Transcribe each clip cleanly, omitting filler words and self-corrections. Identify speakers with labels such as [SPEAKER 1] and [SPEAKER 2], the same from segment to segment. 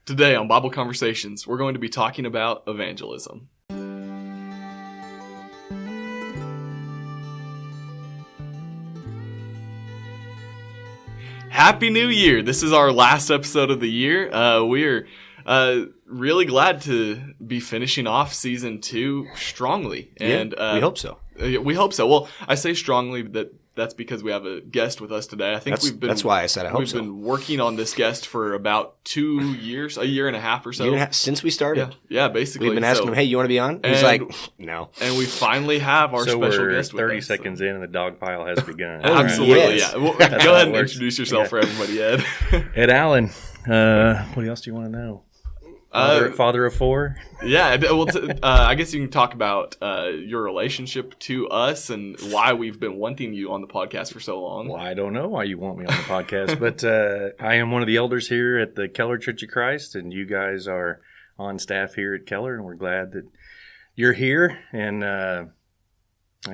[SPEAKER 1] Today on Bible Conversations, we're going to be talking about evangelism. Happy New Year! This is our last episode of the year. We're really glad to be finishing off Season 2 strongly. And
[SPEAKER 2] we hope so.
[SPEAKER 1] We hope so. Well, I say strongly that's because we have a guest with us today. I think
[SPEAKER 2] that's why I said I hope so.
[SPEAKER 1] We've been working on this guest for about 2 years, a year and a half or so.
[SPEAKER 2] Since we started.
[SPEAKER 1] Yeah, basically.
[SPEAKER 2] We've been asking him, hey, you want to be on? He's like, no.
[SPEAKER 1] And we finally have our special guest with us.
[SPEAKER 3] 30 seckons in and the dog pile has begun.
[SPEAKER 1] Absolutely,
[SPEAKER 2] yes.
[SPEAKER 1] yeah. Well, go ahead and introduce yourself for everybody, Ed.
[SPEAKER 3] Ed Allen. What else do you want to know? Father of four?
[SPEAKER 1] Yeah, well, I guess you can talk about your relationship to us and why we've been wanting you on the podcast for so long.
[SPEAKER 3] Well, I don't know why you want me on the podcast, but I am one of the elders here at the Keller Church of Christ, and you guys are on staff here at Keller, and we're glad that you're here, and I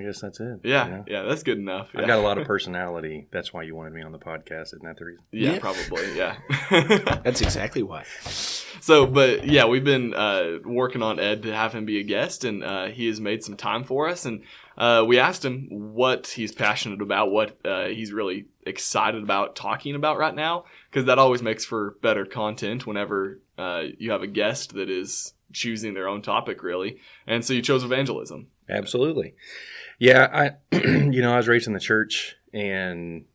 [SPEAKER 3] guess that's it.
[SPEAKER 1] Yeah, that's good enough. Yeah.
[SPEAKER 3] I've got a lot of personality. That's why you wanted me on the podcast, isn't that the reason?
[SPEAKER 1] Yeah, probably, yeah.
[SPEAKER 2] That's exactly why.
[SPEAKER 1] So, but yeah, we've been working on Ed to have him be a guest, and he has made some time for us. And we asked him what he's passionate about, what he's really excited about talking about right now, because that always makes for better content whenever you have a guest that is choosing their own topic, really. And so you chose evangelism.
[SPEAKER 3] Absolutely. Yeah, I was raised in the church, and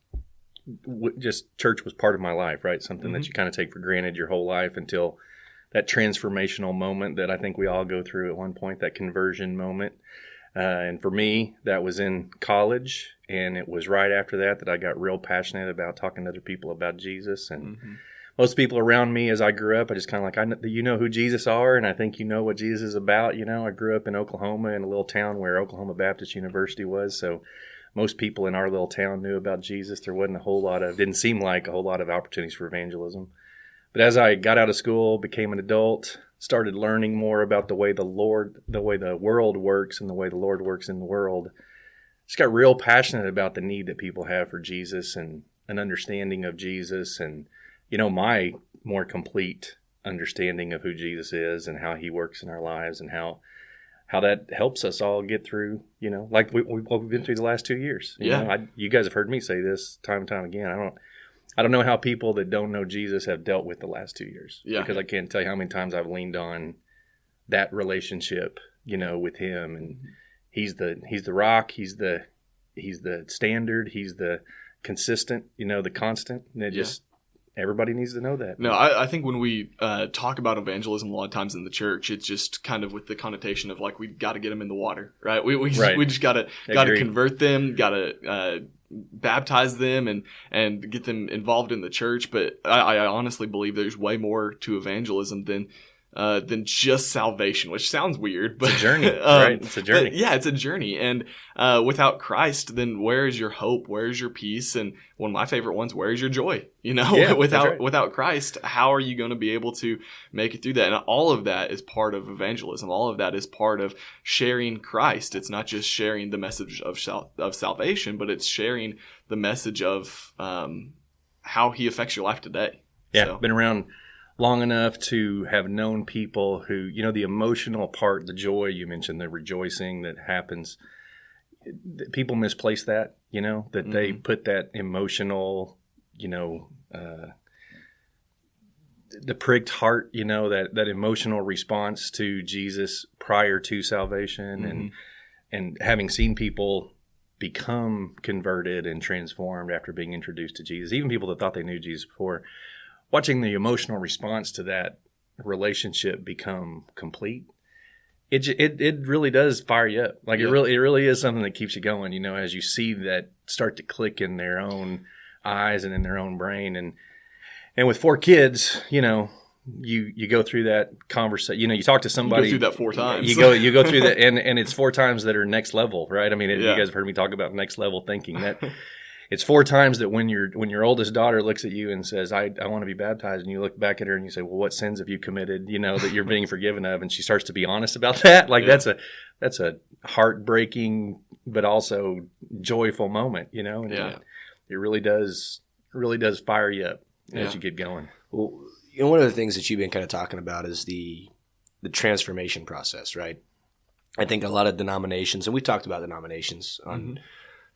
[SPEAKER 3] just church was part of my life, right? Something that you kind of take for granted your whole life until that transformational moment that I think we all go through at one point, that conversion moment. And for me, that was in college, and it was right after that I got real passionate about talking to other people about Jesus. And most people around me as I grew up, I just kind of like, you know who Jesus are, and I think you know what Jesus is about. You know, I grew up in Oklahoma in a little town where Oklahoma Baptist University was, so most people in our little town knew about Jesus. There didn't seem like a whole lot of opportunities for evangelism. But as I got out of school, became an adult, started learning more about the way the world works and the way the Lord works in the world, just got real passionate about the need that people have for Jesus and an understanding of Jesus and, my more complete understanding of who Jesus is and how he works in our lives and how that helps us all get through, like we've been through the last 2 years. You guys have heard me say this time and time again. I don't know how people that don't know Jesus have dealt with the last 2 years. Yeah. Because I can't tell you how many times I've leaned on that relationship, with him. And he's the rock, he's the standard, he's the consistent, the constant. And everybody needs to know that.
[SPEAKER 1] No, I think when we talk about evangelism a lot of times in the church, it's just kind of with the connotation of like we got to get them in the water, right? We just got to convert them, got to baptize them and get them involved in the church. But I honestly believe there's way more to evangelism than just salvation, which sounds weird, but
[SPEAKER 3] it's a journey, right? It's a journey.
[SPEAKER 1] Yeah, it's a journey. And without Christ, then where is your hope? Where is your peace? And one of my favorite ones, where is your joy? Without Christ, how are you going to be able to make it through that? And all of that is part of evangelism. All of that is part of sharing Christ. It's not just sharing the message of salvation, but it's sharing the message of how he affects your life today.
[SPEAKER 3] Yeah,
[SPEAKER 1] so.
[SPEAKER 3] Been around long enough to have known people who, the emotional part, the joy you mentioned, the rejoicing that happens, people misplace that, that they put that emotional, the pricked heart, that emotional response to Jesus prior to salvation and having seen people become converted and transformed after being introduced to Jesus, even people that thought they knew Jesus before, watching the emotional response to that relationship become complete, it really does fire you up. Like it really is something that keeps you going. As you see that start to click in their own eyes and in their own brain, and with 4 kids, you go through that conversation. You talk to somebody.
[SPEAKER 1] You go through that 4 times.
[SPEAKER 3] You go through that, and it's 4 times that are next level, right? I mean, you guys have heard me talk about next level thinking. That it's 4 times that when your oldest daughter looks at you and says, I want to be baptized, and you look back at her and you say, well, what sins have you committed, that you're being forgiven of? And she starts to be honest about that. Like that's a heartbreaking but also joyful moment, and it really does fire you up as you get going.
[SPEAKER 2] Well, one of the things that you've been kind of talking about is the transformation process, right? I think a lot of denominations, and we talked about denominations on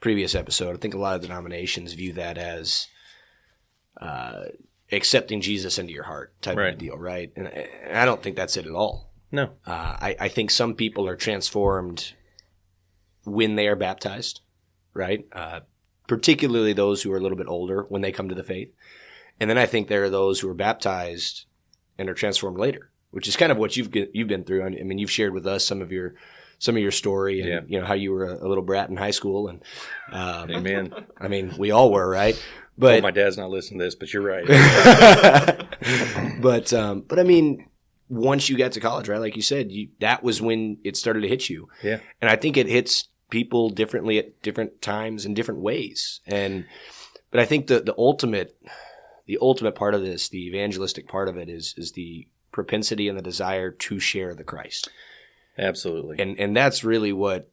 [SPEAKER 2] previous episode, I think a lot of denominations view that as accepting Jesus into your heart type of deal, right? And I don't think that's it at all.
[SPEAKER 3] No.
[SPEAKER 2] I think some people are transformed when they are baptized, right? Particularly those who are a little bit older when they come to the faith. And then I think there are those who are baptized and are transformed later, which is kind of what you've been through. I mean, you've shared with us some of your story and you know how you were a little brat in high school, and
[SPEAKER 3] Amen.
[SPEAKER 2] I mean, we all were, right? But
[SPEAKER 3] well, my dad's not listening to this, but you're right.
[SPEAKER 2] but I mean, once you got to college, right? Like you said, that was when it started to hit you.
[SPEAKER 3] Yeah.
[SPEAKER 2] And I think it hits people differently at different times in different ways. But I think the ultimate part of this, the evangelistic part of it, is the propensity and the desire to share the Christ.
[SPEAKER 3] Absolutely.
[SPEAKER 2] And that's really what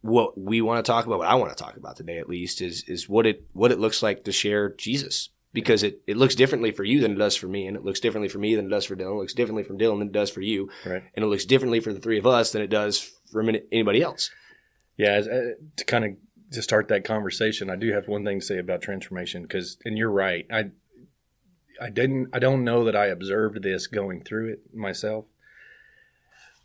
[SPEAKER 2] we want to talk about, what I want to talk about today at least, is what it looks like to share Jesus. Because it looks differently for you than it does for me, and it looks differently for me than it does for Dylan. It looks differently from Dylan than it does for you.
[SPEAKER 3] Right. And
[SPEAKER 2] it looks differently for the three of us than it does for anybody else.
[SPEAKER 3] Yeah, to kind of to start that conversation, I do have one thing to say about transformation, and you're right. I don't know that I observed this going through it myself,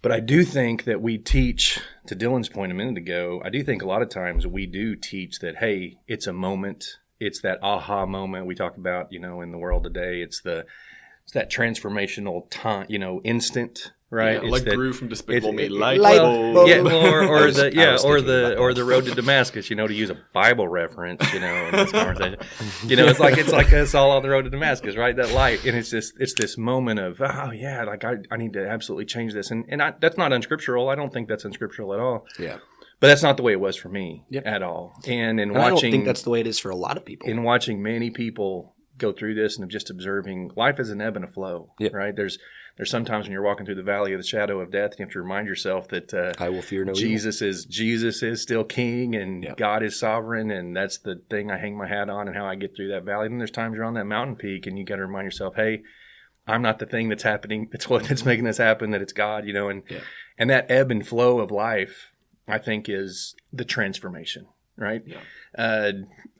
[SPEAKER 3] but I do think that we teach, to Dylan's point a minute ago, I do think a lot of times we do teach that, hey, it's a moment. It's that aha moment we talk about, in the world today. It's that transformational time, instant, right?
[SPEAKER 1] Yeah, like
[SPEAKER 3] that,
[SPEAKER 1] Gru from Despicable Me, or
[SPEAKER 3] the road to Damascus, to use a Bible reference, in this conversation. It's like us all on the road to Damascus, right? That light, and it's this moment of, oh yeah, like I need to absolutely change this, and that's not unscriptural. I don't think that's unscriptural at all.
[SPEAKER 2] Yeah.
[SPEAKER 3] But that's not the way it was for me at all. And
[SPEAKER 2] I don't think that's the way it is for a lot of people.
[SPEAKER 3] In watching many people go through this and of just observing, life is an ebb and a flow, right? There's sometimes when you're walking through the valley of the shadow of death, you have to remind yourself that
[SPEAKER 2] I will fear no
[SPEAKER 3] Jesus is still king, and God is sovereign, and that's the thing I hang my hat on and how I get through that valley. Then there's times you're on that mountain peak and you got to remind yourself, hey, I'm not the thing that's happening. It's that's making this happen, that it's God, and that ebb and flow of life, I think, is the transformation, right? Yeah.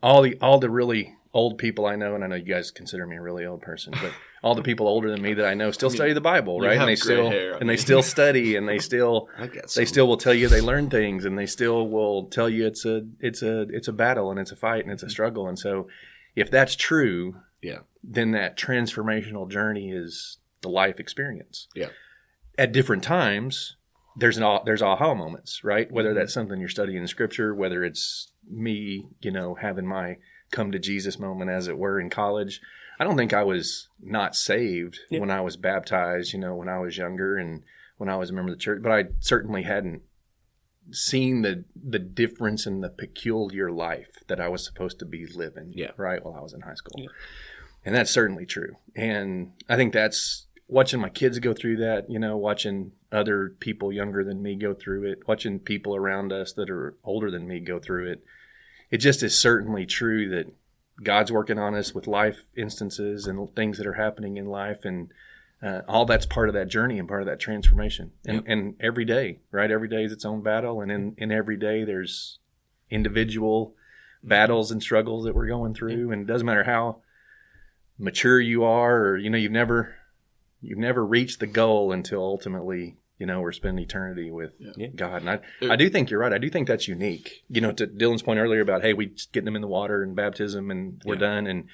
[SPEAKER 3] All the really old people I know, and I know you guys consider me a really old person, but all the people older than me that I know still study the Bible, right? And they still study, and they still will tell you they learn things, and they still will tell you it's a battle, and it's a fight, and it's a struggle. And so, if that's true, then that transformational journey is the life experience. Yeah. At different times, there's aha moments, right? Whether that's something you're studying in Scripture, whether it's me, having my come to Jesus moment, as it were, in college. I don't think I was not saved when I was baptized, when I was younger and when I was a member of the church, but I certainly hadn't seen the difference in the peculiar life that I was supposed to be living, right, while I was in high school. Yeah. And that's certainly true. And I think that's watching my kids go through that, watching other people younger than me go through it, watching people around us that are older than me go through it. It just is certainly true that God's working on us with life instances and things that are happening in life, and all that's part of that journey and part of that transformation. And every day, right? Every day is its own battle, and in every day there's individual battles and struggles that we're going through, and it doesn't matter how mature you are, or you've never reached the goal until ultimately, we're spending eternity with God. And I do think you're right. I do think that's unique. To Dylan's point earlier about, hey, we just getting them in the water and baptism and we're done. And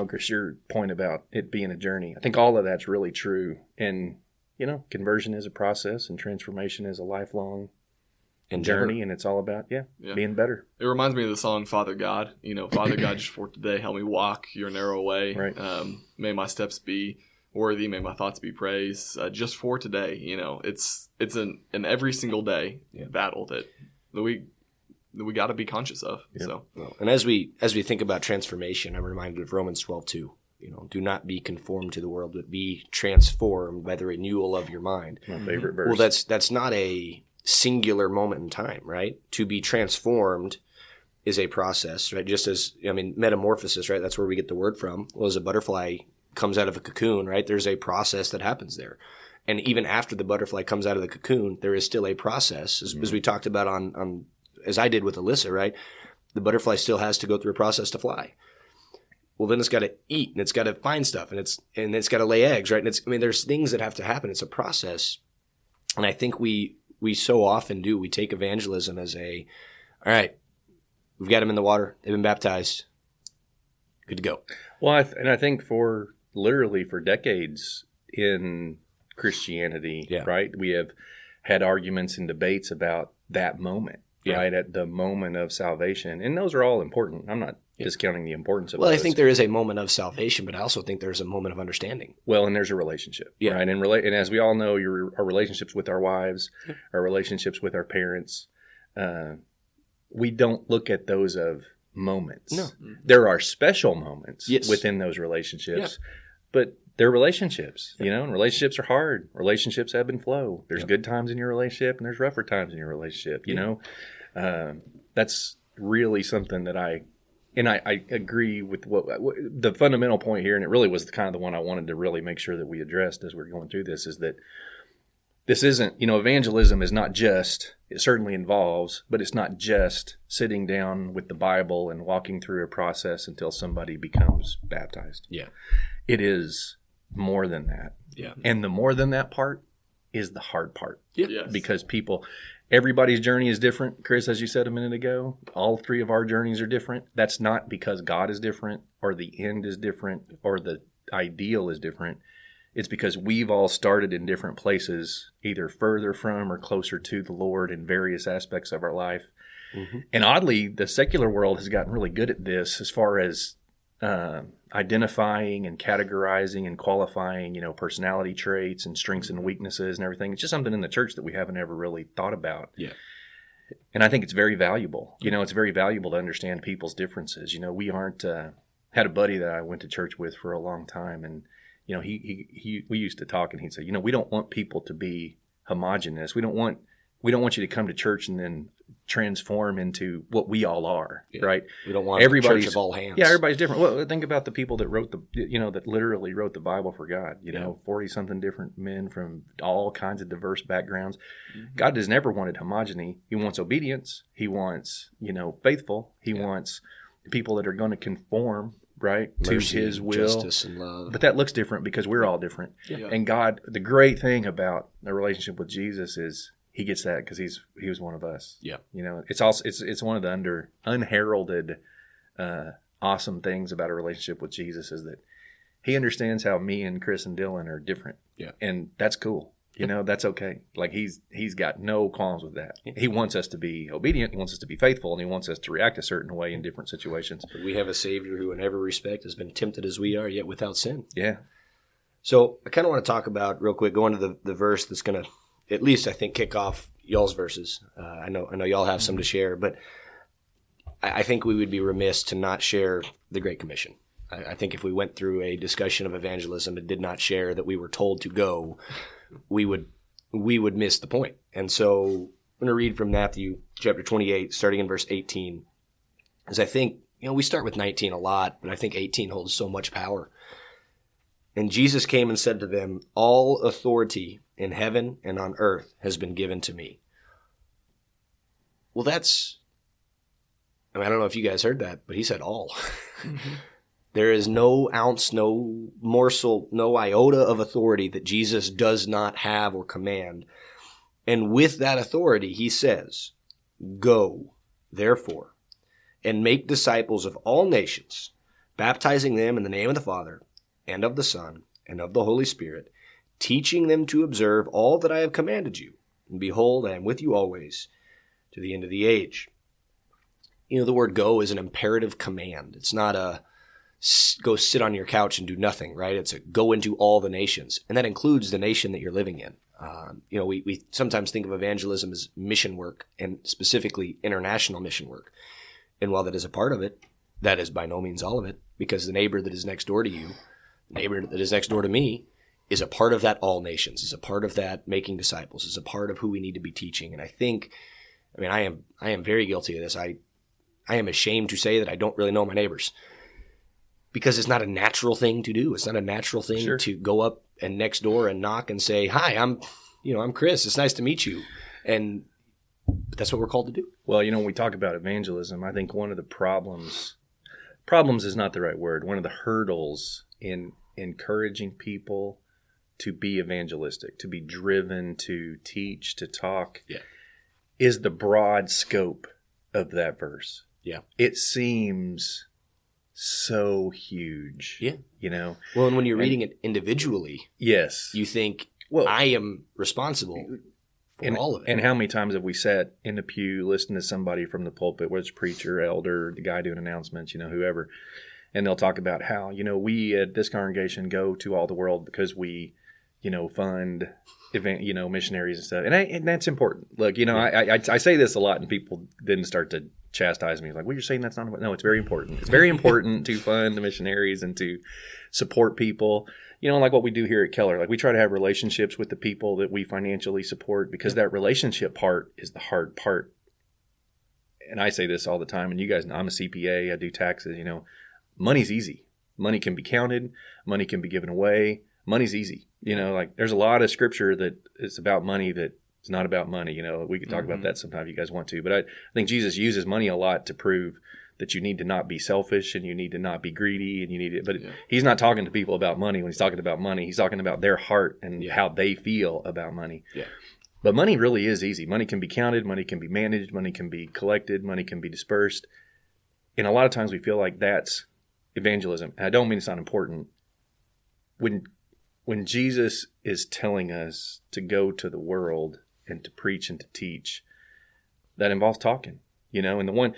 [SPEAKER 3] Chris, your point about it being a journey. I think all of that's really true. And, conversion is a process, and transformation is a lifelong journey. And it's all about, being better.
[SPEAKER 1] It reminds me of the song Father God. Father God, just for today, help me walk your narrow way.
[SPEAKER 3] Right.
[SPEAKER 1] May my steps be worthy, may my thoughts be praised. Just for today, it's an every single day battle that we got to be conscious of. Yeah. So,
[SPEAKER 2] and as we think about transformation, I'm reminded of Romans 12:2. Do not be conformed to the world, but be transformed by the renewal of your mind.
[SPEAKER 3] My favorite verse.
[SPEAKER 2] Well, that's not a singular moment in time, right? To be transformed is a process, right? Just as metamorphosis, right? That's where we get the word from. Well, as a butterfly comes out of a cocoon, right? There's a process that happens there. And even after the butterfly comes out of the cocoon, there is still a process, as we talked about on as I did with Alyssa, right? The butterfly still has to go through a process to fly. Well, then it's got to eat, and it's got to find stuff, and it's got to lay eggs, right? And there's things that have to happen. It's a process. And I think we so often do. We take evangelism as all right, we've got them in the water. They've been baptized. Good to go.
[SPEAKER 3] Well, I think for decades in Christianity, right, we have had arguments and debates about that moment, right, at the moment of salvation. And those are all important. I'm not discounting the importance of those.
[SPEAKER 2] I think there is a moment of salvation, but I also think there's a moment of understanding.
[SPEAKER 3] Well, and there's a relationship, right? And as we all know, our relationships with our wives, our relationships with our parents, we don't look at those of moments.
[SPEAKER 2] No.
[SPEAKER 3] There are special moments within those relationships, but they're relationships, and relationships are hard. Relationships ebb and flow. There's good times in your relationship, and there's rougher times in your relationship, you know. That's really something that I agree with what the fundamental point here, and it really was kind of the one I wanted to really make sure that we addressed as we're going through this, is that this isn't, evangelism is not just, it certainly involves, but it's not just sitting down with the Bible and walking through a process until somebody becomes baptized.
[SPEAKER 2] Yeah.
[SPEAKER 3] It is more than that.
[SPEAKER 2] Yeah.
[SPEAKER 3] And the more than that part is the hard part.
[SPEAKER 2] Yeah.
[SPEAKER 1] Yes.
[SPEAKER 3] Because everybody's journey is different. Chris, as you said a minute ago, all three of our journeys are different. That's not because God is different or the end is different or the ideal is different. It's because we've all started in different places, either further from or closer to the Lord in various aspects of our life. Mm-hmm. And oddly, the secular world has gotten really good at this as far as identifying and categorizing and qualifying, personality traits and strengths and weaknesses and everything. It's just something in the church that we haven't ever really thought about.
[SPEAKER 2] Yeah.
[SPEAKER 3] And I think it's very valuable. It's very valuable to understand people's differences. We aren't, had a buddy that I went to church with for a long time, and, we used to talk, and he'd say, we don't want people to be homogenous. We don't want you to come to church and then transform into what we all are, right?
[SPEAKER 2] We don't want a church of all hands.
[SPEAKER 3] Yeah, everybody's different. Well, think about the people that wrote that literally wrote the Bible for God. 40-something different men from all kinds of diverse backgrounds. Mm-hmm. God has never wanted homogeny. He wants obedience. He wants, faithful. He wants people that are going to conform, right,
[SPEAKER 2] mercy,
[SPEAKER 3] to His will,
[SPEAKER 2] justice, and love.
[SPEAKER 3] But that looks different because we're all different.
[SPEAKER 2] Yeah.
[SPEAKER 3] And God, the great thing about the relationship with Jesus is He gets that because he was one of us.
[SPEAKER 2] Yeah.
[SPEAKER 3] It's also it's one of the unheralded awesome things about a relationship with Jesus is that He understands how me and Chris and Dylan are different.
[SPEAKER 2] Yeah.
[SPEAKER 3] And that's cool. That's okay. Like he's got no qualms with that. He wants us to be obedient. He wants us to be faithful, and He wants us to react a certain way in different situations.
[SPEAKER 2] But we have a Savior who in every respect has been tempted as we are, yet without sin.
[SPEAKER 3] Yeah.
[SPEAKER 2] So I kind of want to talk about real quick, going to the verse that's going to, at least I think, kick off y'all's verses. I know y'all have some to share, but I think we would be remiss to not share the Great Commission. I think if we went through a discussion of evangelism and did not share that we were told to go, we would miss the point. And so I'm going to read from Matthew chapter 28, starting in verse 18, as I think, we start with 19 a lot, but I think 18 holds so much power. And Jesus came and said to them, "All authority in heaven and on earth has been given to me." Well, I don't know if you guys heard that, but He said all. Mm-hmm. There is no ounce, no morsel, no iota of authority that Jesus does not have or command. And with that authority, He says, "Go, therefore, and make disciples of all nations, baptizing them in the name of the Father, and of the Son, and of the Holy Spirit, teaching them to observe all that I have commanded you. And behold, I am with you always, to the end of the age." The word go is an imperative command. It's not a go sit on your couch and do nothing, right? It's a go into all the nations. And that includes the nation that you're living in. We sometimes think of evangelism as mission work, and specifically international mission work. And while that is a part of it, that is by no means all of it, because the neighbor that is next door to you, the neighbor that is next door to me, is a part of that all nations, is a part of that making disciples, is a part of who we need to be teaching. And I am very guilty of this. I am ashamed to say that I don't really know my neighbors. because it's not a natural thing to do. It's not a natural thing to go up and next door and knock and say, "Hi, I'm Chris. It's nice to meet you." And that's what we're called to do.
[SPEAKER 3] Well, when we talk about evangelism, I think one of the problems is not the right word. One of the hurdles in encouraging people to be evangelistic, to be driven to teach, to talk, is the broad scope of that verse.
[SPEAKER 2] Yeah.
[SPEAKER 3] It seems so huge.
[SPEAKER 2] Yeah.
[SPEAKER 3] Well,
[SPEAKER 2] and when you're reading it individually,
[SPEAKER 3] yes,
[SPEAKER 2] you think, I am responsible for all of it.
[SPEAKER 3] And how many times have we sat in the pew, listened to somebody from the pulpit, whether it's preacher, elder, the guy doing announcements, whoever, and they'll talk about how, we at this congregation go to all the world because we, fund missionaries and stuff. And that's important. Look, I say this a lot and people then start to chastise me. Like, well, you're saying that's not important. No, it's very important. It's very important to fund the missionaries and to support people. Like what we do here at Keller. Like we try to have relationships with the people that we financially support because that relationship part is the hard part. And I say this all the time, and you guys know I'm a CPA. I do taxes. Money's easy. Money can be counted. Money can be given away. Money's easy. Like there's a lot of scripture that is about money that it's not about money. We could talk about that sometime if you guys want to. But I think Jesus uses money a lot to prove that you need to not be selfish and you need to not be greedy and you need to. But he's not talking to people about money when he's talking about money. He's talking about their heart and how they feel about money.
[SPEAKER 2] Yeah.
[SPEAKER 3] But money really is easy. Money can be counted. Money can be managed. Money can be collected. Money can be dispersed. And a lot of times we feel like that's evangelism. And I don't mean it's not important. When Jesus is telling us to go to the world and to preach and to teach, that involves talking, and the one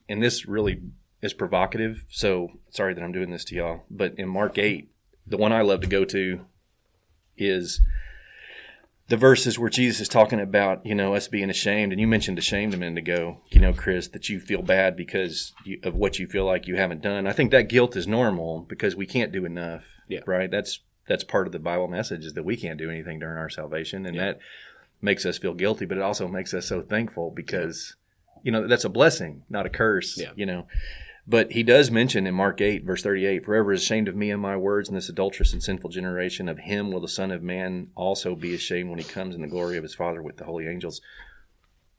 [SPEAKER 3] and this really is provocative, so sorry that I'm doing this to y'all, but in Mark 8, the one I love to go to is the verses where Jesus is talking about, us being ashamed, and you mentioned ashamed a minute ago, Chris, that you feel bad because of what you feel like you haven't done. I think that guilt is normal because we can't do enough, right? That's part of the Bible message is that we can't do anything during our salvation, and that makes us feel guilty, but it also makes us so thankful because, that's a blessing, not a curse, But he does mention in Mark 8, verse 38, "For whoever is ashamed of me and my words in this adulterous and sinful generation, of him will the Son of Man also be ashamed when he comes in the glory of his Father with the holy angels."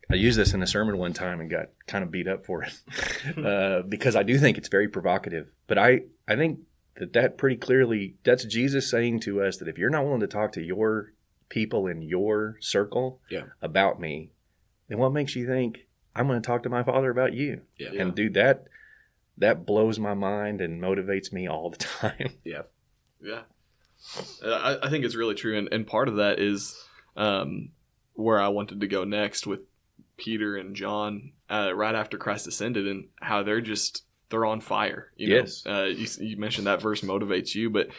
[SPEAKER 3] I used this in a sermon one time and got kind of beat up for it because I do think it's very provocative. But I think that pretty clearly, that's Jesus saying to us that if you're not willing to talk to your people in your circle about me, then what makes you think I'm going to talk to my Father about you? Yeah. And dude, that blows my mind and motivates me all the time.
[SPEAKER 1] Yeah. I think it's really true. And part of that is where I wanted to go next with Peter and John right after Christ ascended and how they're on fire.
[SPEAKER 3] Yes.
[SPEAKER 1] You mentioned that verse motivates you, but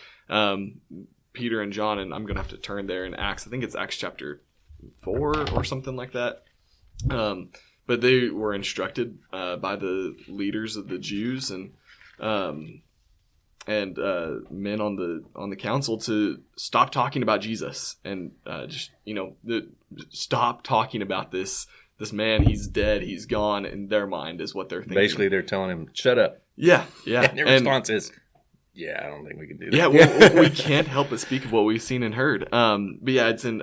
[SPEAKER 1] Peter and John, and I'm going to have to turn there in Acts. I think it's Acts chapter 4 or something like that. But they were instructed by the leaders of the Jews and men on the council to stop talking about Jesus and stop talking about this man. He's dead. He's gone. In their mind is what they're thinking.
[SPEAKER 3] Basically, they're telling him, "Shut up."
[SPEAKER 1] Yeah.
[SPEAKER 3] And their response is, "Yeah, I don't think we can do that."
[SPEAKER 1] Yeah, we can't help but speak of what we've seen and heard. But yeah, it's in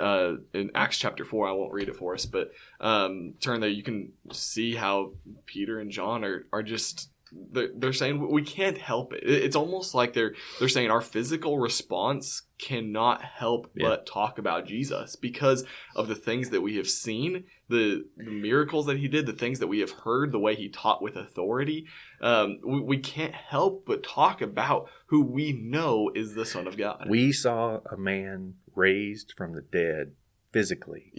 [SPEAKER 1] Acts chapter 4. I won't read it for us, but turn there. You can see how Peter and John are just they're saying we can't help it. It's almost like they're saying our physical response cannot help but talk about Jesus because of the things that we have seen, the miracles that he did, the things that we have heard, the way he taught with authority. We can't help but talk about who we know is the Son of God.
[SPEAKER 3] We saw a man raised from the dead physically.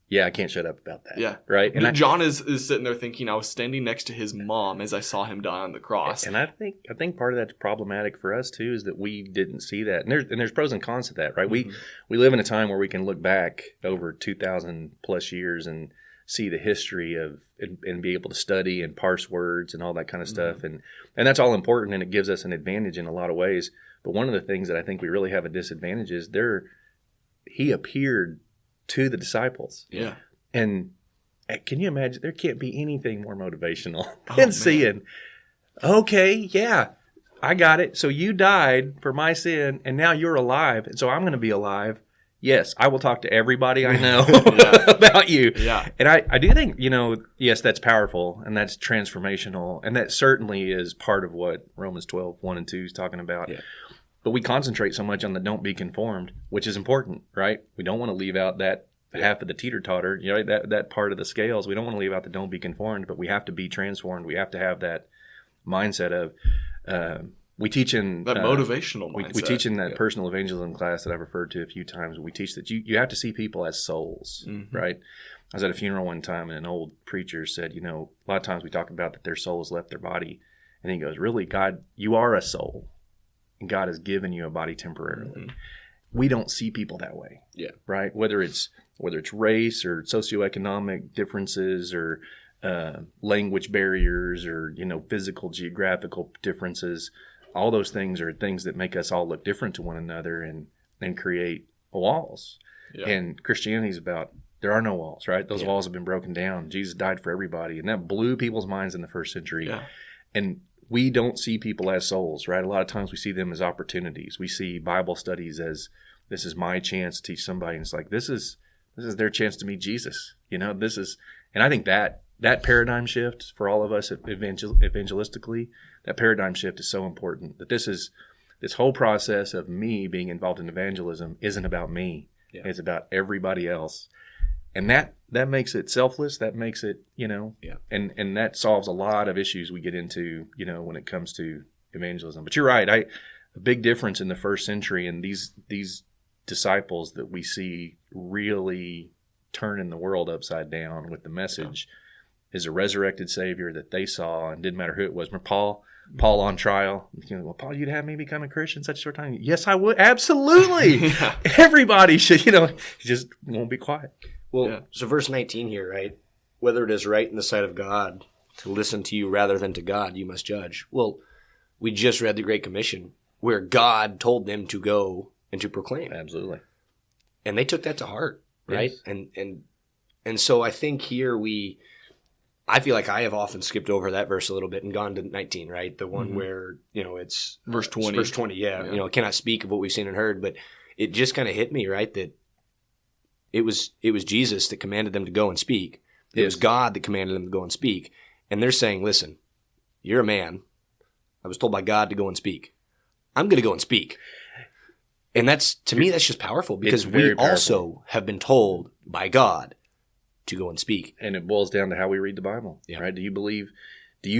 [SPEAKER 3] Yeah, I can't shut up about that.
[SPEAKER 1] Yeah.
[SPEAKER 3] Right?
[SPEAKER 1] And John is sitting there thinking, I was standing next to his mom as I saw him die on the cross.
[SPEAKER 3] And I think part of that's problematic for us too, is that we didn't see that. And there's pros and cons to that, right? Mm-hmm. We live in a time where we can look back over 2,000 plus years and see the history of and be able to study and parse words and all that kind of stuff. And that's all important, and it gives us an advantage in a lot of ways. But one of the things that I think we really have a disadvantage is he appeared to the disciples.
[SPEAKER 1] Yeah.
[SPEAKER 3] And can you imagine? There can't be anything more motivational than seeing, okay, yeah, I got it. So you died for my sin, and now you're alive, and so I'm going to be alive. Yes, I will talk to everybody I know about you.
[SPEAKER 1] Yeah.
[SPEAKER 3] And I do think, yes, that's powerful, and that's transformational, and that certainly is part of what Romans 12, 1 and 2 is talking about.
[SPEAKER 2] Yeah.
[SPEAKER 3] But we concentrate so much on the don't be conformed, which is important, right? We don't want to leave out that half of the teeter-totter, that part of the scales. We don't want to leave out the don't be conformed, but we have to be transformed. We have to have that mindset of we teach in
[SPEAKER 1] that motivational mindset.
[SPEAKER 3] We teach in that personal evangelism class that I've referred to a few times. We teach that you have to see people as souls, right? I was at a funeral one time, and an old preacher said, a lot of times we talk about that their soul has left their body, and he goes, really, God, you are a soul, and God has given you a body temporarily. We don't see people that way, right? Whether it's race or socioeconomic differences or language barriers or physical geographical differences. All those things are things that make us all look different to one another and create walls. Yeah. And Christianity is about there are no walls, right? Those walls have been broken down. Jesus died for everybody, and that blew people's minds in the first century. Yeah. And we don't see people as souls, right? A lot of times we see them as opportunities. We see Bible studies as this is my chance to teach somebody, and it's like this is their chance to meet Jesus. This is, and I think that paradigm shift for all of us evangelistically, that paradigm shift is so important. That this whole process of me being involved in evangelism isn't about me. Yeah. It's about everybody else. And that makes it selfless. That makes it, and that solves a lot of issues we get into, when it comes to evangelism. But you're right. A big difference in the first century and these disciples that we see really turning the world upside down with the message is a resurrected Savior that they saw, and didn't matter who it was. Remember Paul on trial. Well, Paul, you'd have me become a Christian such a short time. Yes, I would. Absolutely. Everybody should, you just won't be quiet.
[SPEAKER 2] Well, so verse 19 here, right? Whether it is right in the sight of God to listen to you rather than to God, you must judge. Well, we just read the Great Commission where God told them to go and to proclaim.
[SPEAKER 3] Absolutely.
[SPEAKER 2] And they took that to heart, right? Yes. And so I think here I feel like I have often skipped over that verse a little bit and gone to 19, right? The one where, it's
[SPEAKER 1] verse 20.
[SPEAKER 2] Verse 20, yeah. Cannot speak of what we've seen and heard, but it just kind of hit me, right? That it was Jesus that commanded them to go and speak. It was God that commanded them to go and speak. And they're saying, listen, you're a man. I was told by God to go and speak. I'm going to go and speak. And to me, that's just powerful because we also have been told by God to go and speak.
[SPEAKER 3] And it boils down to how we read the Bible, right? Do you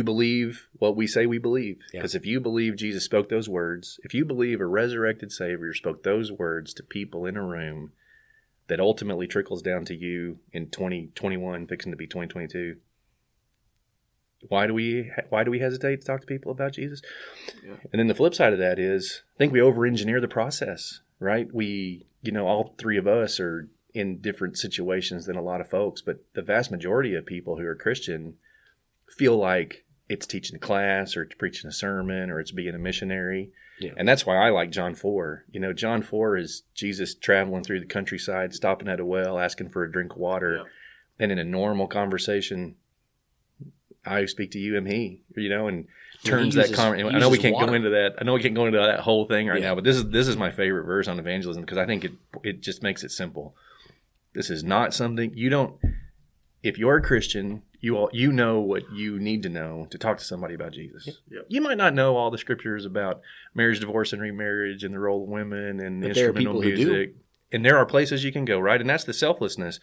[SPEAKER 3] believe what we say we believe? Because if you believe Jesus spoke those words, if you believe a resurrected Savior spoke those words to people in a room that ultimately trickles down to you in 2021, fixing to be 2022, why do we hesitate to talk to people about Jesus? Yeah. And then the flip side of that is, I think we over-engineer the process, right? We, all three of us are in different situations than a lot of folks, but the vast majority of people who are Christian feel like it's teaching a class or it's preaching a sermon or it's being a missionary. Yeah. And that's why I like John 4. John 4 is Jesus traveling through the countryside, stopping at a well, asking for a drink of water. Yeah. And in a normal conversation, I speak to you and he, and turns that conversation. I know we can't go into that. I know we can't go into that whole thing right now, but this is my favorite verse on evangelism because I think it just makes it simple. This is not something you don't. If you're a Christian, you know what you need to know to talk to somebody about Jesus. Yep. You might not know all the scriptures about marriage, divorce, and remarriage, and the role of women and instrumental music. And there are places you can go, right? And that's the selflessness.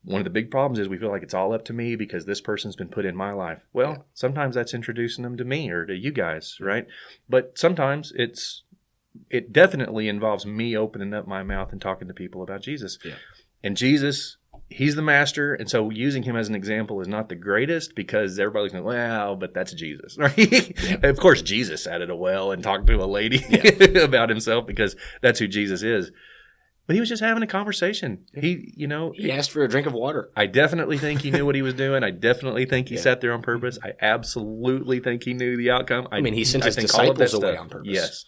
[SPEAKER 3] One of the big problems is we feel like it's all up to me because this person's been put in my life. Well, sometimes that's introducing them to me or to you guys, right? But sometimes it definitely involves me opening up my mouth and talking to people about Jesus. Yeah. And Jesus, he's the master, and so using him as an example is not the greatest because everybody's going, well, but that's Jesus, right? Yeah. Of course, Jesus sat at a well and talked to a lady about himself because that's who Jesus is. But he was just having a conversation. He
[SPEAKER 2] asked for a drink of water.
[SPEAKER 3] I definitely think he knew what he was doing. I definitely think he sat there on purpose. I absolutely think he knew the outcome.
[SPEAKER 2] He sent his disciples away on purpose.
[SPEAKER 3] Yes.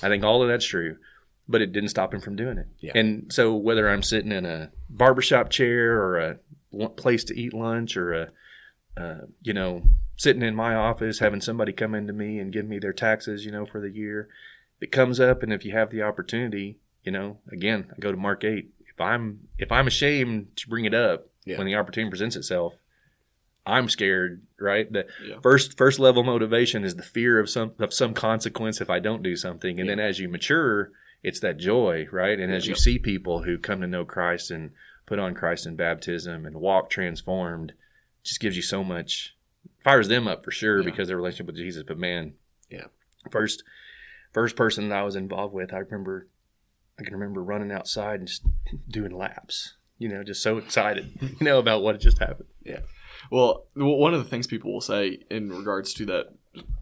[SPEAKER 3] I think all of that's true. But it didn't stop him from doing it. Yeah. And so whether I'm sitting in a barbershop chair or a place to eat lunch or sitting in my office, having somebody come into me and give me their taxes, for the year. It comes up, and if you have the opportunity, again, I go to Mark 8. If I'm ashamed to bring it up when the opportunity presents itself, I'm scared, right? The first level motivation is the fear of some consequence if I don't do something, and then as you mature, it's that joy, right? And as you see people who come to know Christ and put on Christ in baptism and walk transformed, it just gives you so much, fires them up for sure because of their relationship with Jesus. But man, first person that I was involved with, I can remember running outside and just doing laps, just so excited, about what had just happened.
[SPEAKER 1] Yeah. Well, one of the things people will say in regards to that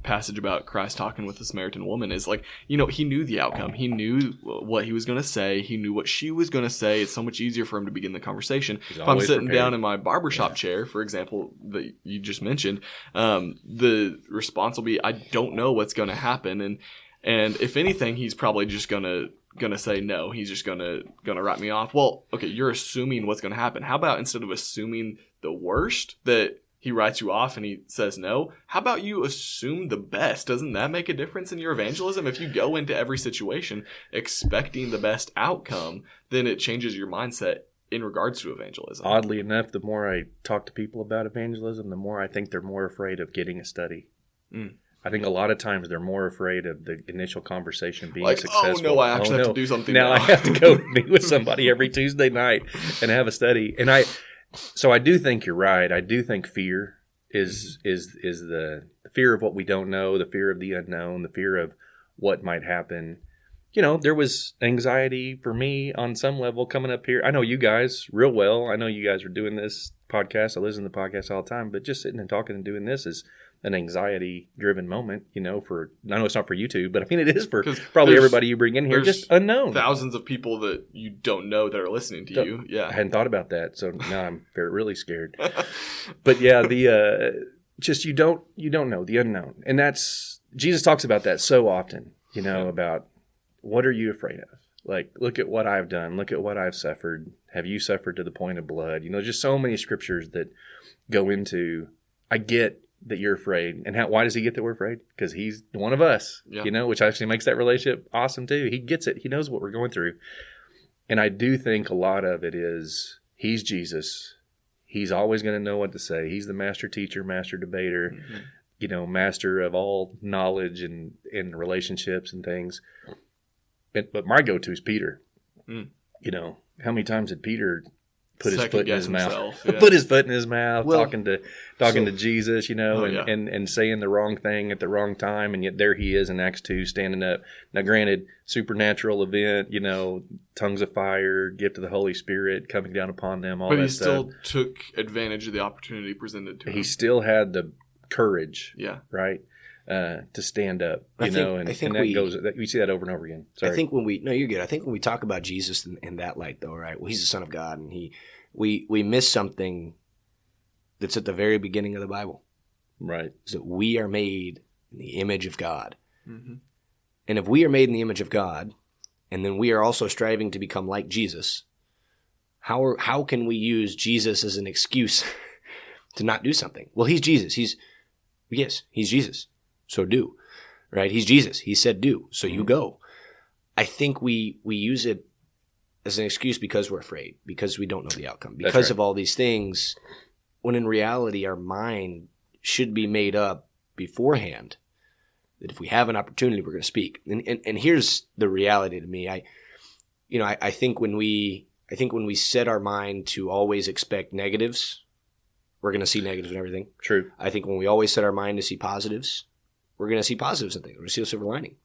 [SPEAKER 1] passage about Christ talking with the Samaritan woman is like, he knew the outcome. He knew what he was going to say. He knew what she was going to say. It's so much easier for him to begin the conversation. If I'm sitting down in my barbershop chair, for example, that you just mentioned, the response will be, I don't know what's going to happen. And if anything, he's probably just going to say no. He's just gonna write me off. Well, okay, you're assuming what's going to happen. How about instead of assuming the worst, that he writes you off and he says no, how about you assume the best? Doesn't that make a difference in your evangelism? If you go into every situation expecting the best outcome, then it changes your mindset in regards to evangelism.
[SPEAKER 3] Oddly enough, the more I talk to people about evangelism, the more I think they're more afraid of getting a study. I think a lot of times they're more afraid of the initial conversation being successful.
[SPEAKER 1] Oh, no, I actually have to do something now.
[SPEAKER 3] I have to go meet with somebody every Tuesday night and have a study. And so I do think you're right. I do think fear is the fear of what we don't know, the fear of the unknown, the fear of what might happen. There was anxiety for me on some level coming up here. I know you guys real well. I know you guys are doing this podcast. I listen to the podcast all the time, but just sitting and talking and doing this is an anxiety-driven moment, I know it's not for you two, but I mean it is for probably everybody you bring in here, just unknown.
[SPEAKER 1] Thousands of people that you don't know that are listening to you. Yeah.
[SPEAKER 3] I hadn't thought about that, so now I'm really scared. But yeah, just you don't know, the unknown. And Jesus talks about that so often, about what are you afraid of? Like, look at what I've done. Look at what I've suffered. Have you suffered to the point of blood? Just so many scriptures that go into, I get that you're afraid. And why does he get that we're afraid? Because he's one of us, which actually makes that relationship awesome too. He gets it. He knows what we're going through. And I do think a lot of it is he's Jesus. He's always going to know what to say. He's the master teacher, master debater, master of all knowledge and relationships and things. But my go-to is Peter. How many times did Peter put his foot in his mouth? Put his foot in his mouth, talking to Jesus, and saying the wrong thing at the wrong time, and yet there he is in Acts 2 standing up. Now, granted, supernatural event, tongues of fire, gift of the Holy Spirit coming down upon them, all that stuff. But
[SPEAKER 1] he still took advantage of the opportunity presented to him.
[SPEAKER 3] He still had the courage, right, to stand up, I think we see that over and over again. Sorry.
[SPEAKER 2] I think you're good. I think when we talk about Jesus in that light, though, right? Well, he's the Son of God, and we miss something that's at the very beginning of the Bible,
[SPEAKER 3] right?
[SPEAKER 2] Is that we are made in the image of God, and if we are made in the image of God, and then we are also striving to become like Jesus, how can we use Jesus as an excuse to not do something? Well, he's Jesus. He's Jesus. So do, right? He's Jesus. He said do, so you go. I think we use it as an excuse because we're afraid, because we don't know the outcome, because of all these things, when in reality our mind should be made up beforehand that if we have an opportunity, we're going to speak. And here's the reality to me. I think when we set our mind to always expect negatives, we're going to see negatives in everything.
[SPEAKER 3] True.
[SPEAKER 2] I think when we always set our mind to see positives, we're going to see positives in things. We're going to see a silver lining.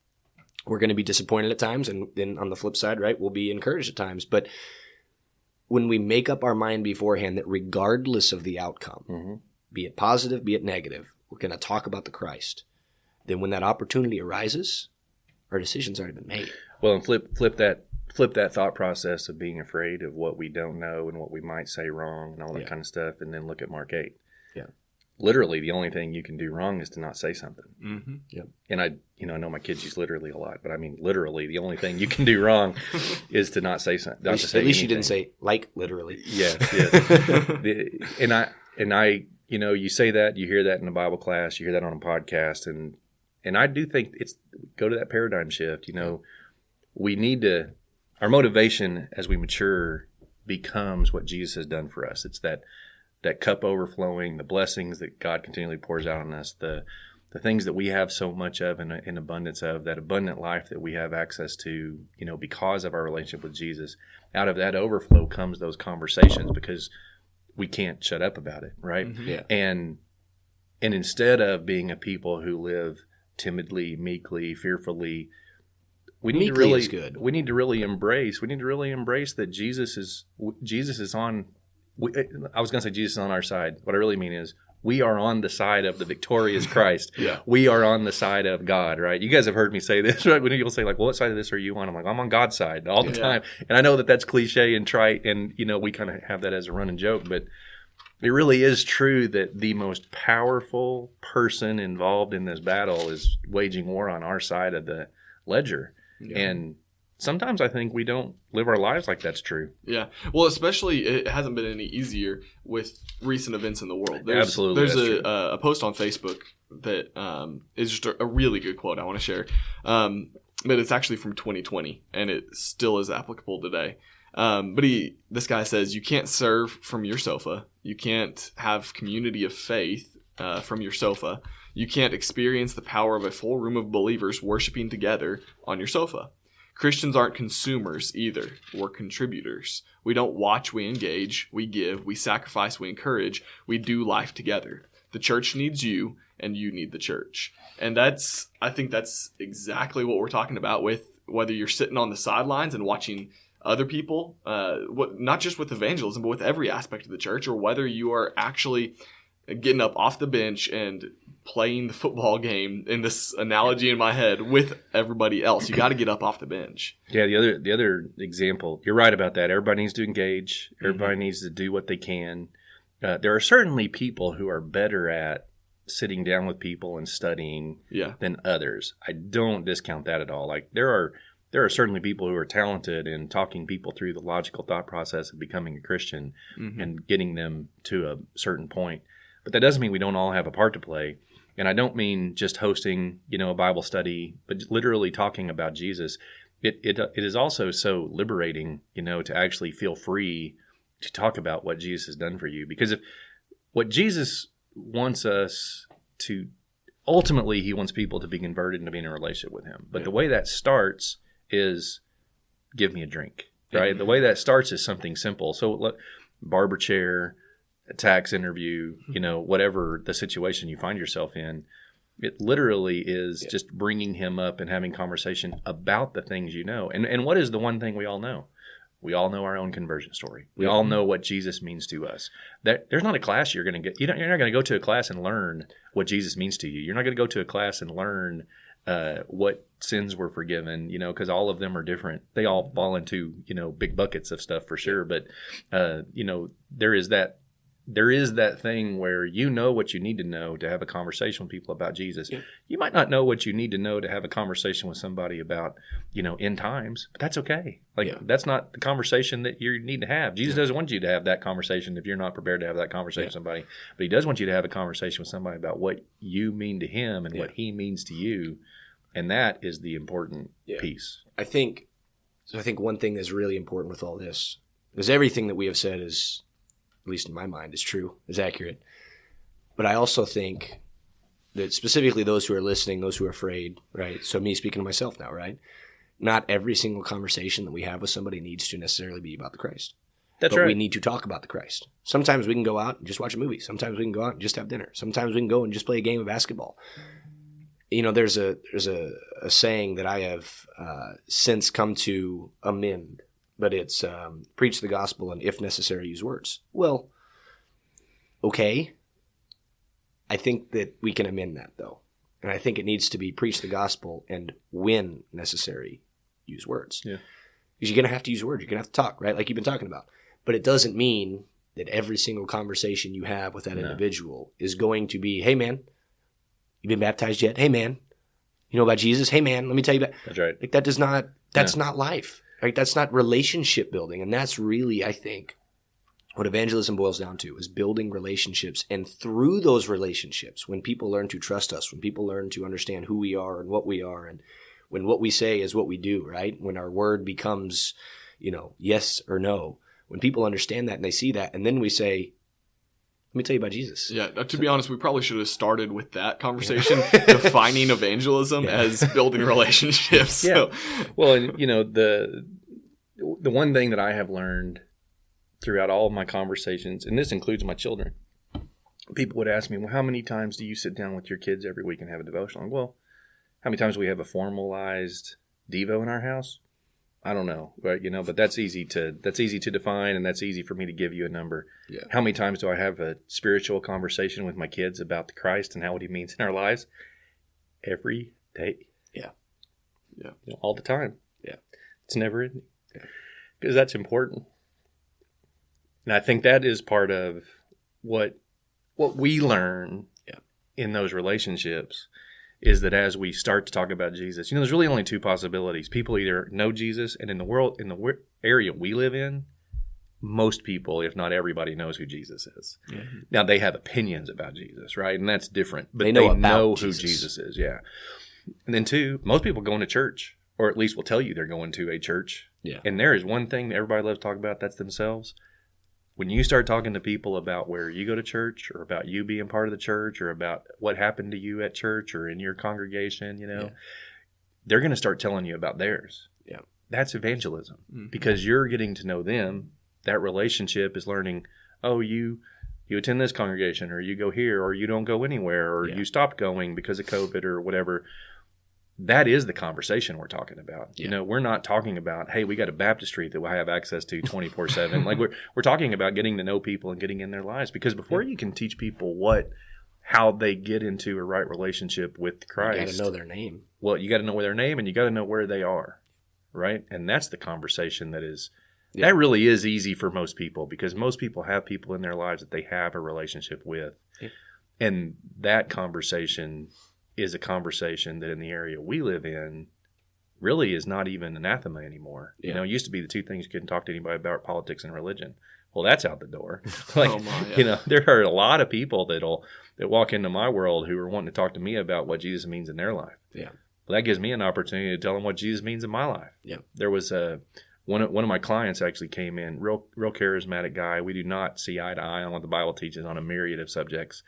[SPEAKER 2] We're going to be disappointed at times, and then on the flip side, right, we'll be encouraged at times. But when we make up our mind beforehand that regardless of the outcome, be it positive, be it negative, we're going to talk about the Christ, then when that opportunity arises, our decision's already been made.
[SPEAKER 3] Well, and flip that thought process of being afraid of what we don't know and what we might say wrong and all that kind of stuff, and then look at Mark 8.
[SPEAKER 2] Yeah.
[SPEAKER 3] Literally, the only thing you can do wrong is to not say something.
[SPEAKER 2] Yep.
[SPEAKER 3] And I know my kids use literally a lot, but I mean, literally, the only thing you can do wrong is to not say something.
[SPEAKER 2] At least you didn't say like literally.
[SPEAKER 3] Yes. And I you say that, you hear that in a Bible class, you hear that on a podcast, and I do think it's go to that paradigm shift. We need to, our motivation as we mature becomes what Jesus has done for us. It's that cup overflowing, the blessings that God continually pours out on us, the things that we have so much of in abundance of, that abundant life that we have access to, because of our relationship with Jesus. Out of that overflow comes those conversations, because we can't shut up about it, right?
[SPEAKER 2] Mm-hmm. Yeah.
[SPEAKER 3] And instead of being a people who live timidly, meekly, fearfully, we need to really embrace that Jesus is on. I was going to say Jesus is on our side. What I really mean is we are on the side of the victorious Christ.
[SPEAKER 1] Yeah.
[SPEAKER 3] We are on the side of God, right? You guys have heard me say this, right? When people say, like, well, what side of this are you on? I'm like, I'm on God's side all the time. And I know that that's cliche and trite, and, we kind of have that as a running joke, but it really is true that the most powerful person involved in this battle is waging war on our side of the ledger. Yeah. And sometimes I think we don't live our lives like that's true.
[SPEAKER 1] Yeah. Well, especially it hasn't been any easier with recent events in the world.
[SPEAKER 3] Absolutely.
[SPEAKER 1] There's a post on Facebook that is just a really good quote I want to share. But it's actually from 2020, and it still is applicable today. But this guy says, you can't serve from your sofa. You can't have community of faith from your sofa. You can't experience the power of a full room of believers worshiping together on your sofa. Christians aren't consumers either. We're contributors. We don't watch, we engage, we give, we sacrifice, we encourage, we do life together. The church needs you, and you need the church. And I think that's exactly what we're talking about with whether you're sitting on the sidelines and watching other people, not just with evangelism, but with every aspect of the church, or whether you are actually getting up off the bench and playing the football game, in this analogy in my head, with everybody else. You got to get up off the bench.
[SPEAKER 3] Yeah, the other example, you're right about that. Everybody needs to engage. Everybody needs to do what they can. There are certainly people who are better at sitting down with people and studying than others. I don't discount that at all. Like there are certainly people who are talented in talking people through the logical thought process of becoming a Christian and getting them to a certain point. But that doesn't mean we don't all have a part to play. And I don't mean just hosting, a Bible study, but literally talking about Jesus. It is also so liberating, to actually feel free to talk about what Jesus has done for you. Because if what Jesus wants us to, ultimately, he wants people to be converted and to be in a relationship with him. But the way that starts is give me a drink, right? The way that starts is something simple. So barber chair, a tax interview, whatever the situation you find yourself in, it literally is just bringing him up and having conversation about the things you know. And what is the one thing we all know? We all know our own conversion story. We all know what Jesus means to us. There's not a class you're going to get. You're not going to go to a class and learn what Jesus means to you. You're not going to go to a class and learn what sins were forgiven, because all of them are different. They all fall into, big buckets of stuff for sure. But, there is that thing where you know what you need to know to have a conversation with people about Jesus. Yeah. You might not know what you need to know to have a conversation with somebody about, end times, but that's okay. That's not the conversation that you need to have. Jesus doesn't want you to have that conversation if you're not prepared to have that conversation with somebody. But he does want you to have a conversation with somebody about what you mean to him and what he means to you. And that is the important piece.
[SPEAKER 2] I think one thing that's really important with all this is everything that we have said is, at least in my mind, is true, is accurate. But I also think that specifically those who are listening, those who are afraid, right? So me speaking to myself now, right? Not every single conversation that we have with somebody needs to necessarily be about the Christ.
[SPEAKER 3] That's right.
[SPEAKER 2] But we need to talk about the Christ. Sometimes we can go out and just watch a movie. Sometimes we can go out and just have dinner. Sometimes we can go and just play a game of basketball. There's a saying that I have since come to amend. But it's preach the gospel and, if necessary, use words. Well, okay. I think that we can amend that, though. And I think it needs to be preach the gospel and, when necessary, use words. Yeah. Because you're going to have to use words. You're going to have to talk, right? Like you've been talking about. But it doesn't mean that every single conversation you have with that individual is going to be, hey, man, you been baptized yet? Hey, man, you know about Jesus? Hey, man, let me tell you about.
[SPEAKER 3] That's right.
[SPEAKER 2] Like that's not life. Right? That's not relationship building. And that's really, I think, what evangelism boils down to is building relationships. And through those relationships, when people learn to trust us, when people learn to understand who we are and what we are, and when what we say is what we do, right? When our word becomes, yes or no, when people understand that and they see that, and then we say, let me tell you about Jesus.
[SPEAKER 1] Yeah, to be honest, we probably should have started with that conversation, defining evangelism as building relationships.
[SPEAKER 3] Yeah.
[SPEAKER 1] So.
[SPEAKER 3] Well, and the one thing that I have learned throughout all of my conversations, and this includes my children, people would ask me, well, how many times do you sit down with your kids every week and have a devotional? I'm like, well, how many times do we have a formalized Devo in our house? I don't know, right? But that's easy to define, and that's easy for me to give you a number.
[SPEAKER 2] Yeah.
[SPEAKER 3] How many times do I have a spiritual conversation with my kids about the Christ and what he means in our lives? Every day.
[SPEAKER 2] Yeah.
[SPEAKER 1] Yeah.
[SPEAKER 3] All the time.
[SPEAKER 2] Yeah.
[SPEAKER 3] It's never ending. Because that's important. And I think that is part of what we learn in those relationships, is that as we start to talk about Jesus, there's really only two possibilities. People either know Jesus, and in the area we live in, most people, if not everybody, knows who Jesus is. Yeah. Now, they have opinions about Jesus, right? And that's different. But they know who Jesus is, yeah. And then two, most people go into church, or at least will tell you they're going to a church.
[SPEAKER 2] Yeah.
[SPEAKER 3] And there is one thing that everybody loves to talk about, that's themselves. When you start talking to people about where you go to church, or about you being part of the church, or about what happened to you at church or in your congregation, they're going to start telling you about theirs.
[SPEAKER 2] Yeah.
[SPEAKER 3] That's evangelism, because you're getting to know them. That relationship is learning, oh, you attend this congregation, or you go here, or you don't go anywhere, or you stopped going because of COVID or whatever. That is the conversation we're talking about.
[SPEAKER 2] Yeah.
[SPEAKER 3] We're not talking about, hey, we got a baptistry that I have access to 24/7. Like we're talking about getting to know people and getting in their lives, because before you can teach people how they get into a right relationship with Christ,
[SPEAKER 2] you got to know their name.
[SPEAKER 3] Well, you got to know their name, and you got to know where they are, right? And that's the conversation that really is easy for most people, because most people have people in their lives that they have a relationship with, and that conversation is a conversation that in the area we live in really is not even anathema anymore.
[SPEAKER 2] Yeah.
[SPEAKER 3] It used to be the two things you couldn't talk to anybody about: politics and religion. Well, that's out the door. There are a lot of people that walk into my world who are wanting to talk to me about what Jesus means in their life.
[SPEAKER 2] Yeah.
[SPEAKER 3] Well, that gives me an opportunity to tell them what Jesus means in my life.
[SPEAKER 2] Yeah.
[SPEAKER 3] There was one of my clients actually came in, real charismatic guy. We do not see eye to eye on what the Bible teaches on a myriad of subjects.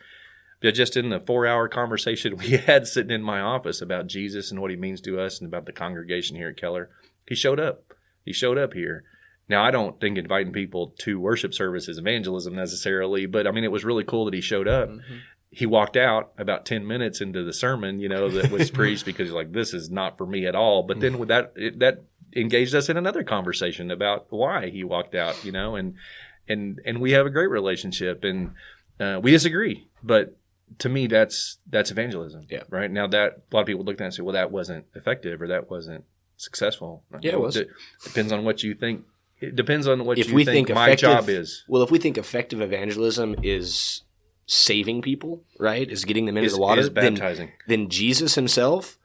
[SPEAKER 3] But just in the 4-hour conversation we had sitting in my office about Jesus and what he means to us and about the congregation here at Keller, he showed up. He showed up here. Now, I don't think inviting people to worship service is evangelism necessarily, but I mean, it was really cool that he showed up. Mm-hmm. He walked out about 10 minutes into the sermon, that was preached, because he's like, this is not for me at all. But then with that engaged us in another conversation about why he walked out, and we have a great relationship, and we disagree, but to me, that's evangelism.
[SPEAKER 2] Yeah.
[SPEAKER 3] Right now, that a lot of people look at that and say, well, that wasn't effective, or that wasn't successful.
[SPEAKER 2] Yeah, it was.
[SPEAKER 3] It depends on what you think. It depends on what you think my job is.
[SPEAKER 2] Well, if we think effective evangelism is saving people, right, is getting them into the water,
[SPEAKER 3] is baptizing,
[SPEAKER 2] then Jesus himself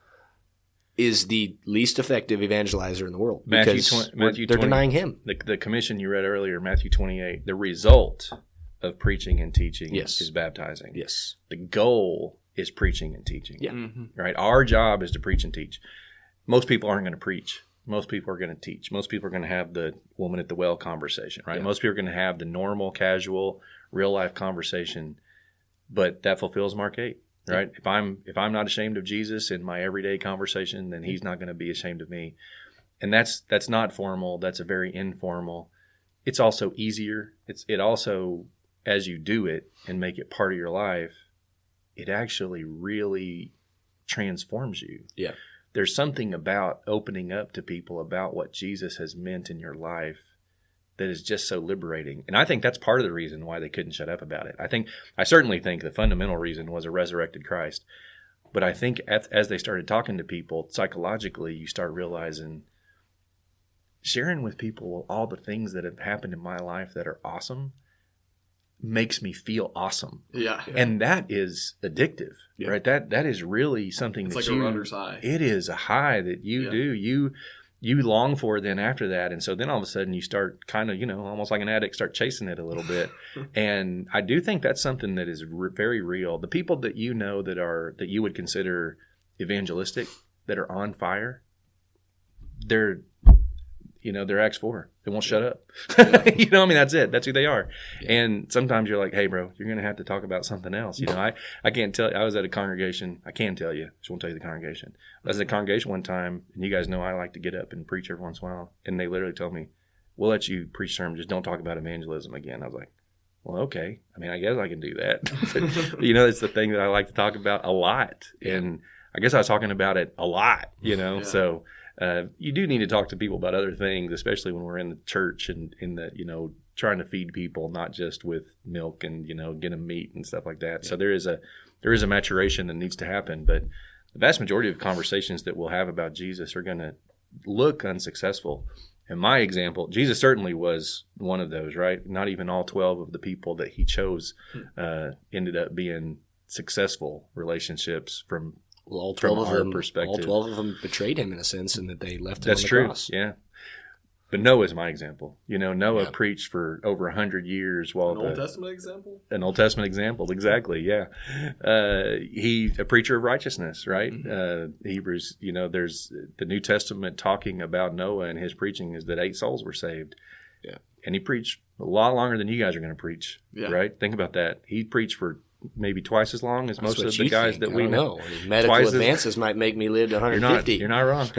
[SPEAKER 2] is the least effective evangelizer in the world.
[SPEAKER 3] Matthew 20,
[SPEAKER 2] they're denying him.
[SPEAKER 3] The commission you read earlier, Matthew 28, the result of preaching and teaching is baptizing.
[SPEAKER 2] Yes.
[SPEAKER 3] The goal is preaching and teaching.
[SPEAKER 2] Yeah.
[SPEAKER 1] Mm-hmm.
[SPEAKER 3] Right? Our job is to preach and teach. Most people aren't going to preach. Most people are going to teach. Most people are going to have the woman at the well conversation, right? Yeah. Most people are going to have the normal, casual, real-life conversation, but that fulfills Mark 8, right? Yeah. If I'm not ashamed of Jesus in my everyday conversation, then he's not going to be ashamed of me. And that's not formal. That's a very informal. It's also easier. It also, as you do it and make it part of your life, it actually really transforms you.
[SPEAKER 2] Yeah.
[SPEAKER 3] There's something about opening up to people about what Jesus has meant in your life that is just so liberating. And I think that's part of the reason why they couldn't shut up about it. I certainly think the fundamental reason was a resurrected Christ. But I think as they started talking to people, psychologically, you start realizing sharing with people all the things that have happened in my life that are awesome makes me feel awesome.
[SPEAKER 1] Yeah.
[SPEAKER 3] And that is addictive, right? That is really something
[SPEAKER 1] it's
[SPEAKER 3] that
[SPEAKER 1] like a runner's high.
[SPEAKER 3] It is a high that you do. you long for it then after that. And so then all of a sudden you start kind of, almost like an addict, start chasing it a little bit. And I do think that's something that is very real. The people that that you would consider evangelistic, that are on fire, they're Acts 4. They won't shut up. That's it. That's who they are. Yeah. And sometimes you're like, hey, bro, you're going to have to talk about something else. I can't tell you. I was at a congregation. I can tell you. I just won't tell you the congregation. I was at a congregation one time, and you guys know I like to get up and preach every once in a while. And they literally told me, we'll let you preach sermon. Just don't talk about evangelism again. I was like, well, okay. I guess I can do that. It's the thing that I like to talk about a lot. Yeah. And I guess I was talking about it a lot, Yeah. So you do need to talk to people about other things, especially when we're in the church and in the, trying to feed people, not just with milk and, get them meat and stuff like that. Yeah. So there is a maturation that needs to happen. But the vast majority of conversations that we'll have about Jesus are going to look unsuccessful. In my example, Jesus certainly was one of those, right? Not even all 12 of the people that he chose ended up being successful relationships from
[SPEAKER 2] all 12 of them,
[SPEAKER 3] perspective.
[SPEAKER 2] All 12 of them betrayed him in a sense, and that they left him on the cross.
[SPEAKER 3] Yeah. But Noah is my example. Noah preached for over 100 years. While
[SPEAKER 1] An Old Testament example?
[SPEAKER 3] An Old Testament example, exactly, yeah. He's a preacher of righteousness, right? Mm-hmm. Hebrews, there's the New Testament talking about Noah, and his preaching is that 8 souls were saved. Yeah. And he preached a lot longer than you guys are going to preach, right? Think about that. He preached for maybe twice as long as most of the guys that we know.
[SPEAKER 2] Medical advances might make me live to 150.
[SPEAKER 3] You're not wrong.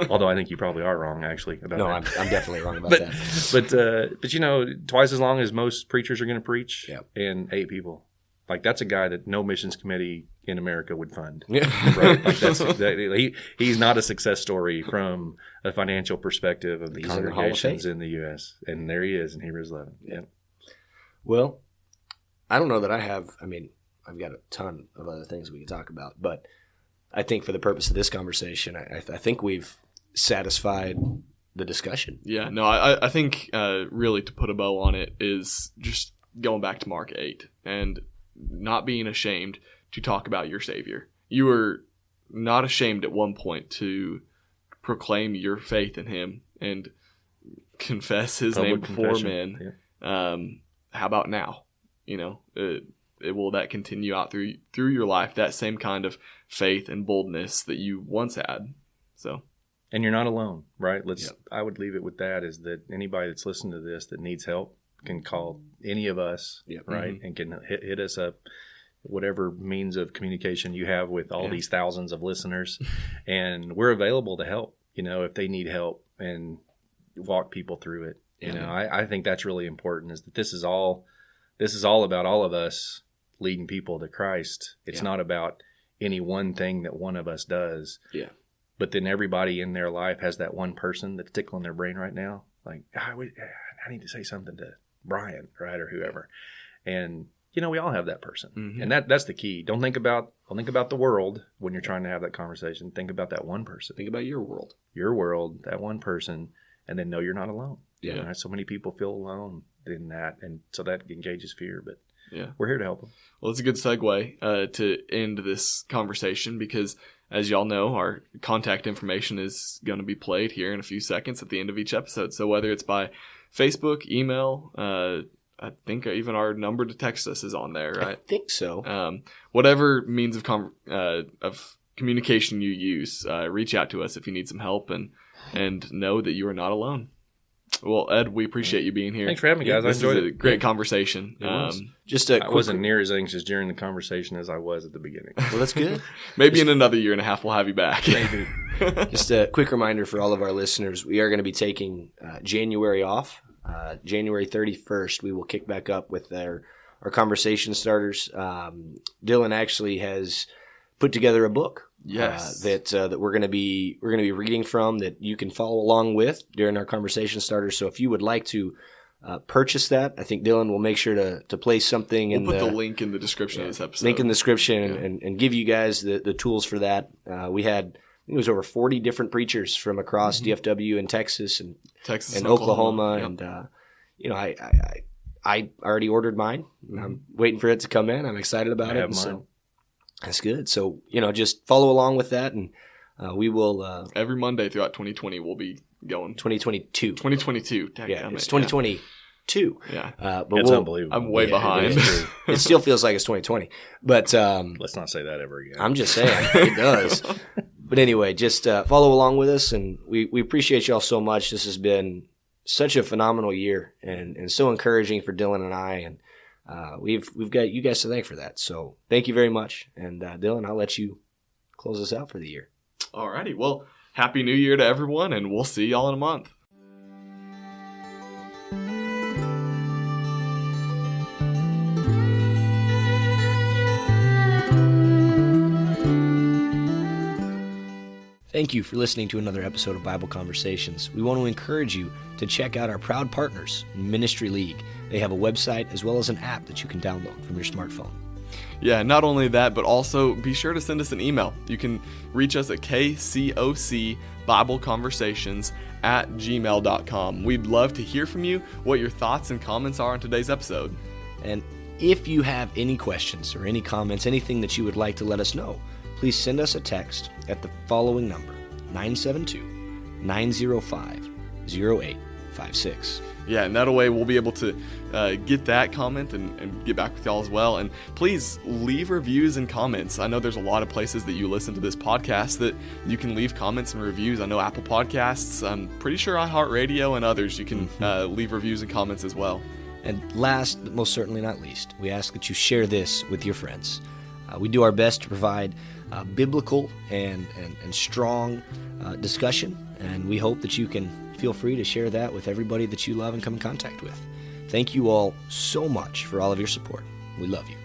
[SPEAKER 3] Although I think you probably are wrong, actually. About that.
[SPEAKER 2] I'm definitely wrong about that.
[SPEAKER 3] But twice as long as most preachers are going to preach, and 8 people. Like, that's a guy that no missions committee in America would fund. Yeah. Right? Like, that's exactly, he's not a success story from a financial perspective of the congregations in the U.S. And there he is in Hebrews 11. Yeah.
[SPEAKER 2] Well, I don't know that I have. I've got a ton of other things we can talk about, but I think for the purpose of this conversation, I think we've satisfied the discussion.
[SPEAKER 1] Yeah, no, I think really to put a bow on it is just going back to Mark 8 and not being ashamed to talk about your Savior. You were not ashamed at one point to proclaim your faith in Him and confess His name before men. Yeah. How about now? Will that continue out through your life, that same kind of faith and boldness that you once had? So,
[SPEAKER 3] and you're not alone, right? I would leave it with that, is that anybody that's listening to this that needs help can call any of us, right? Mm-hmm. And can hit us up, whatever means of communication you have with all these thousands of listeners. And we're available to help, if they need help, and walk people through it. I think that's really important, is that this is all about all of us leading people to Christ. It's not about any one thing that one of us does. Yeah. But then everybody in their life has that one person that's tickling their brain right now. Like, I need to say something to Brian, right, or whoever. And, we all have that person. Mm-hmm. And that's the key. Don't think about the world when you're trying to have that conversation. Think about that one person.
[SPEAKER 2] Think about your world.
[SPEAKER 3] Your world, that one person, and then know you're not alone. Yeah. So many people feel alone in that, and so that engages fear, but we're here to help them.
[SPEAKER 1] Well, it's a good segue to end this conversation, because as y'all know, our contact information is going to be played here in a few seconds at the end of each episode. So whether it's by Facebook, email, I think even our number to text us is on there, right?
[SPEAKER 2] I think so.
[SPEAKER 1] Whatever means of communication you use, reach out to us if you need some help, and know that you are not alone. Well, Ed, we appreciate you being here.
[SPEAKER 3] Thanks for having me, guys. I enjoyed it.
[SPEAKER 1] This is a great conversation.
[SPEAKER 3] I wasn't near as anxious during the conversation as I was at the beginning.
[SPEAKER 2] Well, that's good.
[SPEAKER 1] Maybe in another year and a half we'll have you back.
[SPEAKER 3] Maybe.
[SPEAKER 2] Just a quick reminder for all of our listeners, we are going to be taking January off. January 31st, we will kick back up with our conversation starters. Dylan actually has put together a book.
[SPEAKER 1] Yes,
[SPEAKER 2] that we're going to be reading from, that you can follow along with during our conversation starters. So if you would like to purchase that, I think Dylan will make sure to place something.
[SPEAKER 1] We'll put the link in the description of this episode.
[SPEAKER 2] Link in the description, and give you guys the tools for that. We had, I think it was over 40 different preachers from across DFW and Texas and Oklahoma. Yep. And I already ordered mine. I'm waiting for it to come in. I'm excited about it.
[SPEAKER 3] I have mine.
[SPEAKER 2] That's good. So, just follow along with that, and We will
[SPEAKER 1] every Monday throughout 2020 we'll be going.
[SPEAKER 2] 2022.
[SPEAKER 1] 2022.
[SPEAKER 2] Yeah, it's 2022.
[SPEAKER 1] Yeah,
[SPEAKER 3] but it's unbelievable.
[SPEAKER 1] I'm way behind.
[SPEAKER 2] It still feels like it's 2020, but
[SPEAKER 3] let's not say that ever again.
[SPEAKER 2] I'm just saying it does. But anyway, just follow along with us, and we appreciate y'all so much. This has been such a phenomenal year, and so encouraging for Dylan and I, and we've got you guys to thank for that. So thank you very much, and Dylan, I'll let you close us out for the year.
[SPEAKER 1] Alrighty, well, Happy New Year to everyone, and we'll see y'all in a month.
[SPEAKER 2] Thank you for listening to another episode of Bible Conversations. We want to encourage you to check out our proud partners, Ministry League. They have a website as well as an app that you can download from your smartphone.
[SPEAKER 1] Yeah, not only that, but also be sure to send us an email. You can reach us at kcocbibleconversations@gmail.com. We'd love to hear from you, what your thoughts and comments are on today's episode.
[SPEAKER 2] And if you have any questions or any comments, anything that you would like to let us know, please send us a text at the following number, 972-905-0856.
[SPEAKER 1] Yeah, and that way we'll be able to get that comment and get back with y'all as well. And please leave reviews and comments. I know there's a lot of places that you listen to this podcast that you can leave comments and reviews. I know Apple Podcasts, I'm pretty sure iHeartRadio and others, you can leave reviews and comments as well.
[SPEAKER 2] And last, but most certainly not least, we ask that you share this with your friends. We do our best to provide biblical and strong discussion, and we hope that you can feel free to share that with everybody that you love and come in contact with. Thank you all so much for all of your support. We love you.